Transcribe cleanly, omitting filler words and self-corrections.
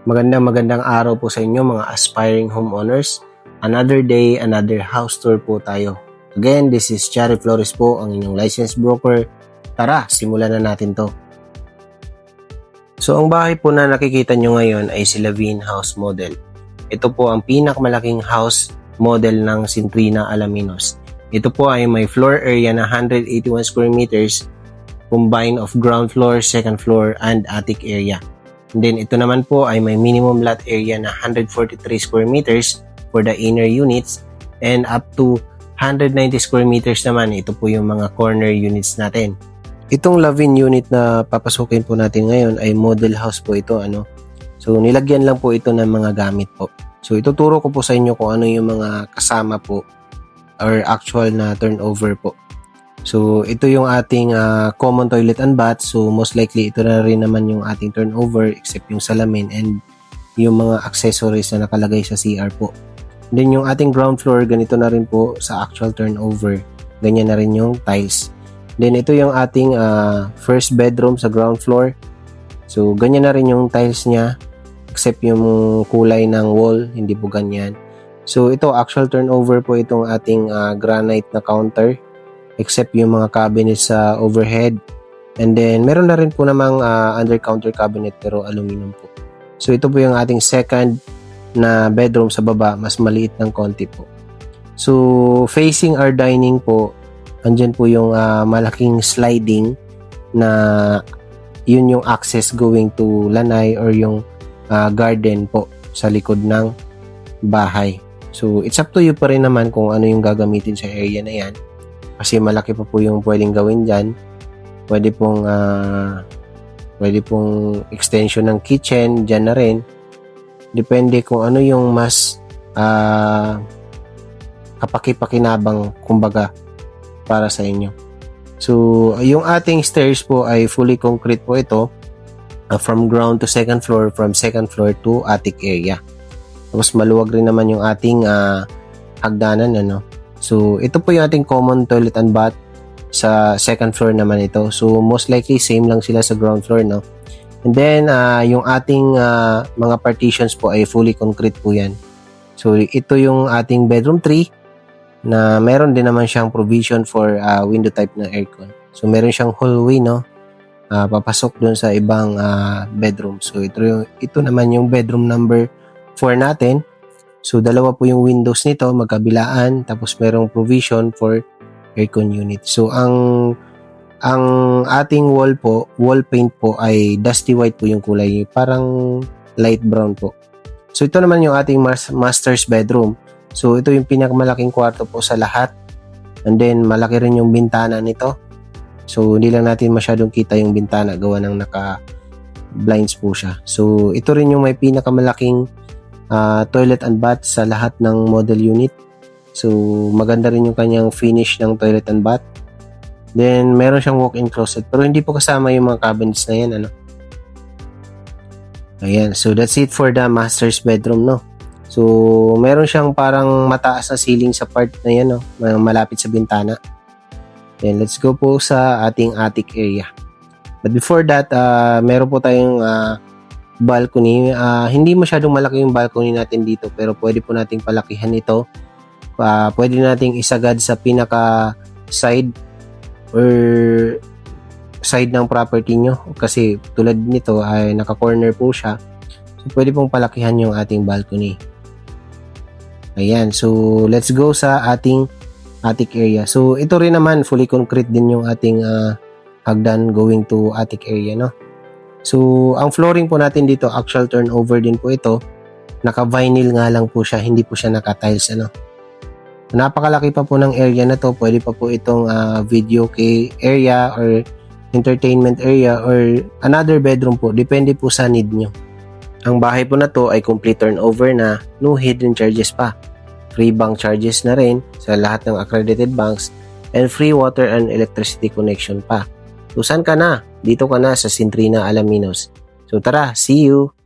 Magandang araw po sa inyo mga aspiring homeowners. Another day, another house tour po tayo. Again, this is Chari Flores po, ang inyong licensed broker. Tara, simulan na natin to. So, ang bahay po na nakikita nyo ngayon ay si Lavin House Model. Ito po ang pinakamalaking house model ng Centrina Alaminos. Ito po ay may floor area na 181 square meters, combined of ground floor, second floor, and attic area. Then ito naman po ay may minimum lot area na 143 square meters for the inner units and up to 190 square meters naman. Ito po yung mga corner units natin. Itong Lavin unit na papasukin po natin ngayon ay model house po ito. So nilagyan lang po ito ng mga gamit po. So ituturo ko po sa inyo kung ano yung mga kasama po or actual na turnover po. So, ito yung ating common toilet and bath. So, most likely, ito na rin naman yung ating turnover except yung salamin and yung mga accessories na nakalagay sa CR po. Then, yung ating ground floor, ganito na rin po sa actual turnover. Ganyan na rin yung tiles. Then, ito yung ating first bedroom sa ground floor. So, ganyan na rin yung tiles niya except yung kulay ng wall, hindi po ganyan. So, ito, actual turnover po itong ating granite na counter. Except yung mga cabinet sa overhead. And then, meron na rin po namang under counter cabinet pero aluminum po. So, ito po yung ating second na bedroom sa baba. Mas maliit ng konti po. So, facing our dining po, andyan po yung malaking sliding na yun yung access going to lanay or yung garden po sa likod ng bahay. So, it's up to you pa rin naman kung ano yung gagamitin sa area na yan. Kasi malaki pa po yung pwedeng gawin dyan. Pwede pong extension ng kitchen dyan na rin. Depende kung ano yung mas kapaki-pakinabang kumbaga para sa inyo. So, yung ating stairs po ay fully concrete po ito. From ground to second floor, from second floor to attic area. Tapos maluwag rin naman yung ating hagdanan, So, ito po yung ating common toilet and bath sa second floor naman ito. So, most likely, same lang sila sa ground floor, And then, yung ating mga partitions po ay fully concrete po yan. So, ito yung ating bedroom 3 na meron din naman siyang provision for window type na aircon. So, meron siyang hallway, papasok dun sa ibang bedroom. So, ito naman yung bedroom number 4 natin. So, dalawa po yung windows nito, magkabilaan, tapos merong provision for aircon unit. So, ang ating wall paint po ay dusty white po yung kulay, parang light brown po. So, ito naman yung ating master's bedroom. So, ito yung pinakamalaking kwarto po sa lahat. And then, malaki rin yung bintana nito. So, hindi lang natin masyadong kita yung bintana, gawa ng naka-blinds po siya. So, ito rin yung may pinakamalaking toilet and bath sa lahat ng model unit. So, maganda rin yung kanyang finish ng toilet and bath. Then, meron siyang walk-in closet. Pero hindi po kasama yung mga cabinets na yan, Ayan. So, that's it for the master's bedroom, So, meron siyang parang mataas na ceiling sa part na yan, malapit sa bintana. Then, let's go po sa ating attic area. But before that, meron po tayong balcony. Hindi masyadong malaki yung balcony natin dito pero pwede po nating palakihan ito. Pwede nating isagad sa pinaka side or side ng property nyo kasi tulad nito ay naka-corner po siya. So pwede pong palakihan yung ating balcony. Ayan. So let's go sa ating attic area. So ito rin naman fully concrete din yung ating hagdan going to attic area, So, ang flooring po natin dito, actual turnover din po ito. Naka-vinyl nga lang po siya, hindi po siya naka-tiles, Napakalaki pa po ng area na to. Pwede pa po itong video area or entertainment area or another bedroom po. Depende po sa need nyo. Ang bahay po na to ay complete turnover na, no hidden charges pa. Free bank charges na rin sa lahat ng accredited banks and free water and electricity connection pa. So, saan ka na? Dito ka na sa Centrina Alaminos. So, tara, see you!